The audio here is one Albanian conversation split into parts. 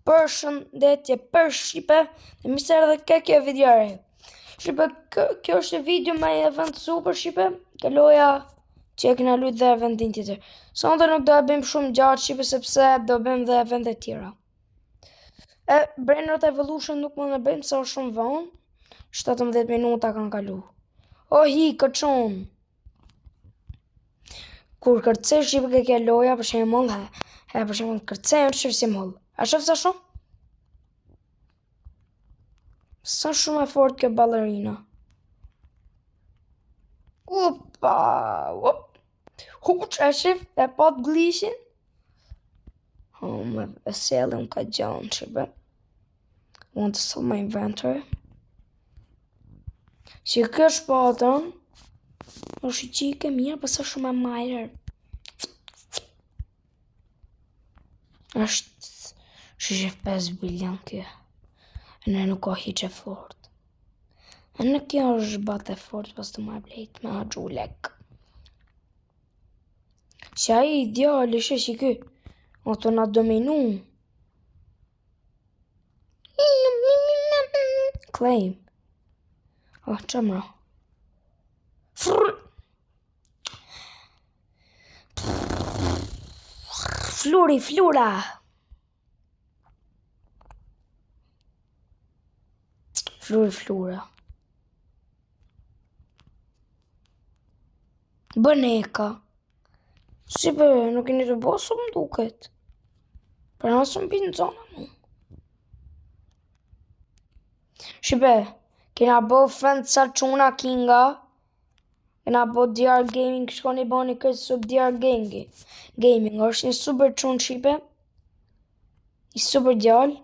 Përshëndetje për Shqipe, dhe misër edhe kjo video re. Shqipe, kjo është video me event super Shqipe, kjo loja që e kena lujt dhe eventin tjetër. Sonte nuk do e bëjmë shumë gjatë Shqipe, sepse do bëjmë dhe eventet tjera. Brainrot Evolution nuk më në bëjmë, sa shumë vonë, 17 minuta kanë kalu. O hi, këqon! Kur kërcej Shqipe ke kjo loja, për shembull, për shembull kërcej në shqip si moll. A shof sa shumë? Sa shumë e fort kjo ballerina. Opa! Huq, e shif, e pat glishin? Me vesele unë ka gjanë, Shqipe. Want to sell my inventory. Si kjo shpatën, është i qike mirë, përsa shumë e majrër. është shqif 5 bilion kjo. Në nuk ka hiq e fort. Në kjo është bat e fort, pas të marrë blejt me gjulek. Si a i ideali shë si ky, o të nga dominu. Claim. Oh, qëmra. Flura. Flura. Bëneka. Si për, nuk e një të bosu më duket. Për nësë më pinë zona mu. Shqipe, kena bo friend sa quna kinga. Kena bo DR Gaming, shkoni bani këtë sub DR Gaming, është një super qunë Shqipe. Një super djallë.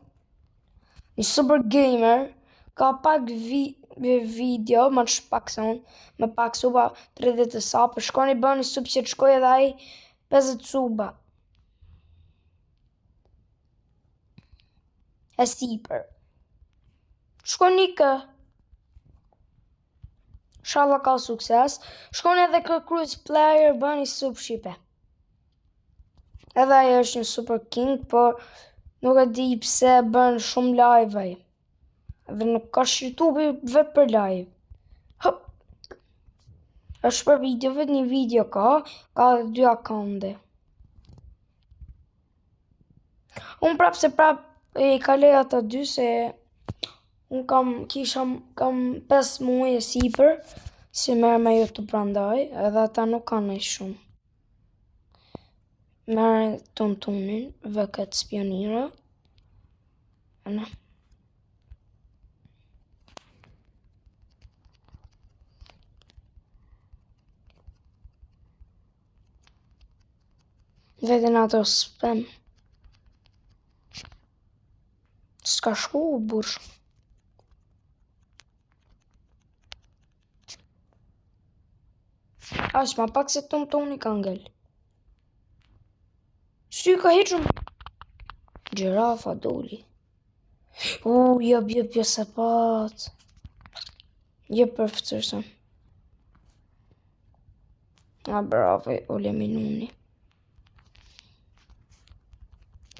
Një super gamer. Ka pak video, më të shpak se unë, me pak suba 30 sapë, shkoni bani sub që të shkoj edhe aji 50 suba. E sipër. Shkoni kë. Inshallah ka sukses. Shkoni edhe kë cruise player, bani sub Shqipe. Edhe ajo është një super king, por nuk e di pse bën shumë live-aj. Edhe nuk ka YouTube vetë për live. Hop. është për video, vetë një video ka dhe 2 akonde. Unë prap e kalej ata 2 se unë kam 5 muaj e sipër si merr me YouTube prandaj, edhe ata nuk kanë ai shumë. Merr tontunin, vë këtë spionira. Ana. Vetën ato spam. S'ka shku u bursh. Aq ma pak se tontoni ka ngel. Sy ka heqëm. Gjirafa doli. Jep se pat. Jep për fëtërsen. Bravo, ole minuni.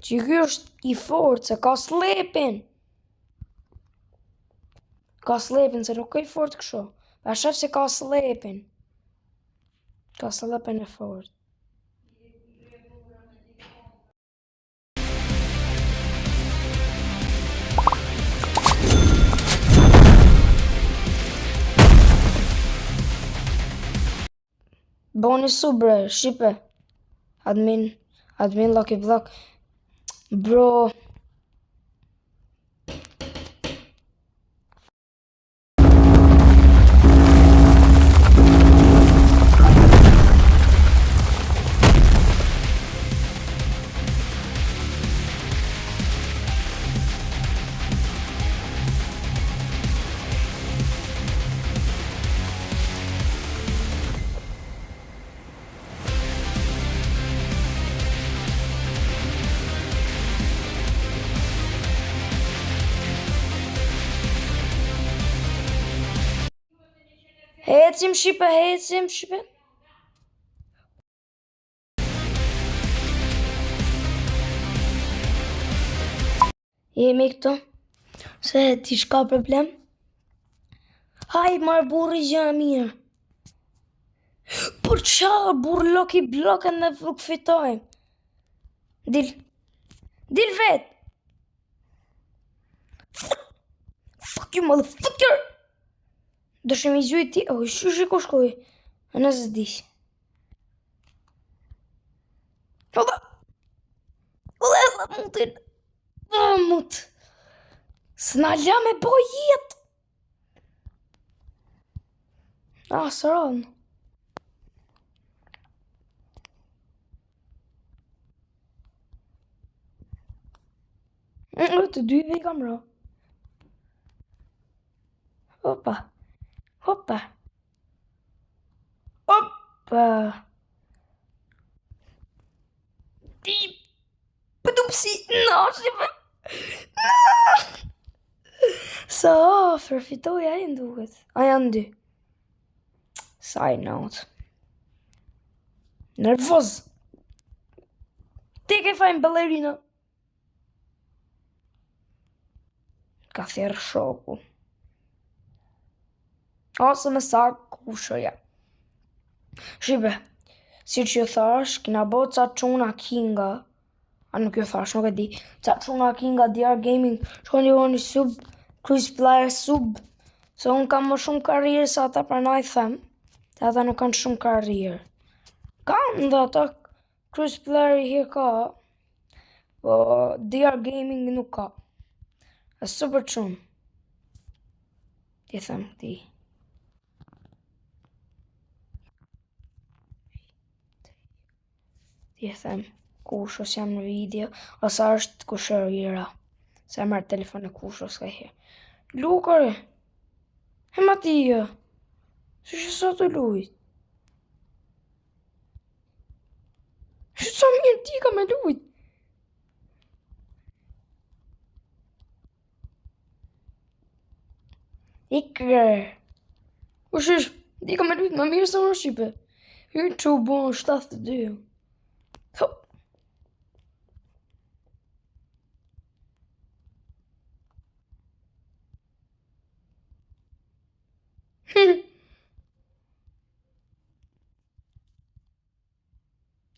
Që ky është i fort, se ka slepin. Ka slepin, se nuk ka i fort kësho. Pa shef se ka slepin. Ka slepin e fort. Boni subre, Shqipe. Admin Lucky Block. Bro. Hecim Shqipe. Jemi këtu. Se ti shka problem? Haj, marë burri gjë mirë. Por qa, burë loki bloken dhe nuk fitojmë. Dil. Dil vet. Fuck you, motherfucker. Dëshëm i zhuj ti. Oh, shushi ku shkoj. A nësë dish. Oda. Oda, mutin. Mut. S'na la me po jet. Sëron. Të dyve i kam ra. Hoppa. Hoppa. Hoppa. Ti. Pëdupsi. No, shipe. No. Sa ofër, fitoj a i nduket. A janë dy. Side note. Nervoz. Ti ke fajnë ballerina. Ka thjerë shoku. Ose me sakë kushëja. Shibe, si që ju thash, kina bo ca quna kinga. A nuk ju thash, nuk e di. Ca quna kinga, DR Gaming, shko një një sub, Chris Player sub. Se unë kam më shumë karrierë sa ata pra na i them. Se ata nuk kanë shumë karrierë. Kam dhe ata Chris Player i hier ka. Po DR Gaming nuk ka. E super qunë. Ti them ti. Ti them kushës jam në video. Ose është kushër ira. Se mërë telefon e kushës ka her. Lukare. He ma ti jo. Se që sa të lujt. Që sa mirë ti ka me lujt. Ikër. Ushish, ti ka me lujt më mirë se më shqipe. Hyrë që u bon 72. Hop.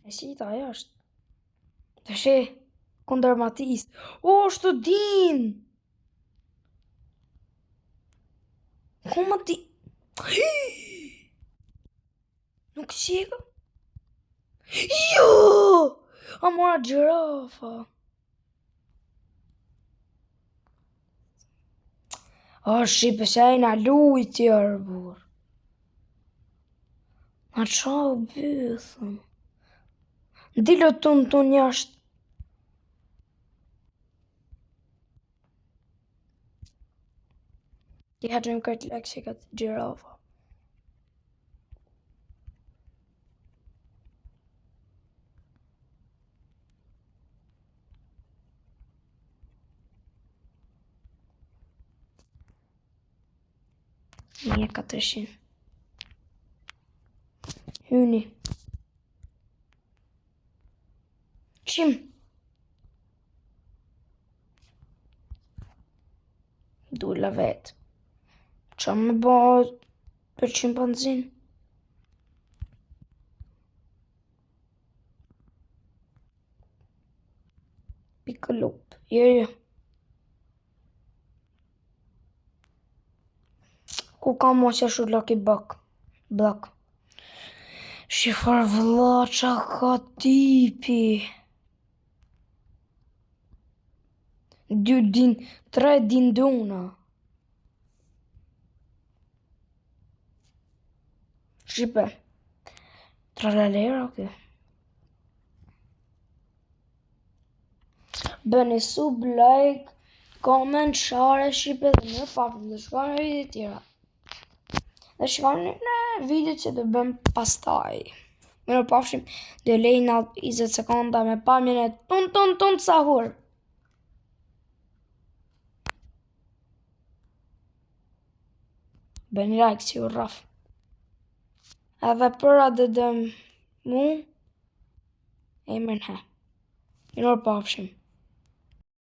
E si ta jashtë. Të she, kondër Matis. O, shtu din! Ku ma ti? Nuk qeka? Jo! A mora gjirafa. O, shqipe se e na lujt jërë, bur. Ma qa u bëthëm. Dilo të njashtë. Ti haqëm këtë leksi këtë gjirafa. Një 400. Hyni. Qim? Dula vetë. Qa me bëhet për qimpanzin? Pikë lup. Jo. Ku ka mos e shu lucky block. Shifar vëlla qa ka tipi. 2 din, 3 din duna. Shqipe. Tralalera kjo. Bëni sub, like, comment, share, shqipe dhe në papëm dhe shkone në video tjera. Dhe shkone në video që dhe bëm pastaj. Më në pafshim dhe lejna 20 sekonda me pamjën e ton sahur. Bëni like si u raf. Edhe për atë dhe mu, e mërnë he. Më në pafshim.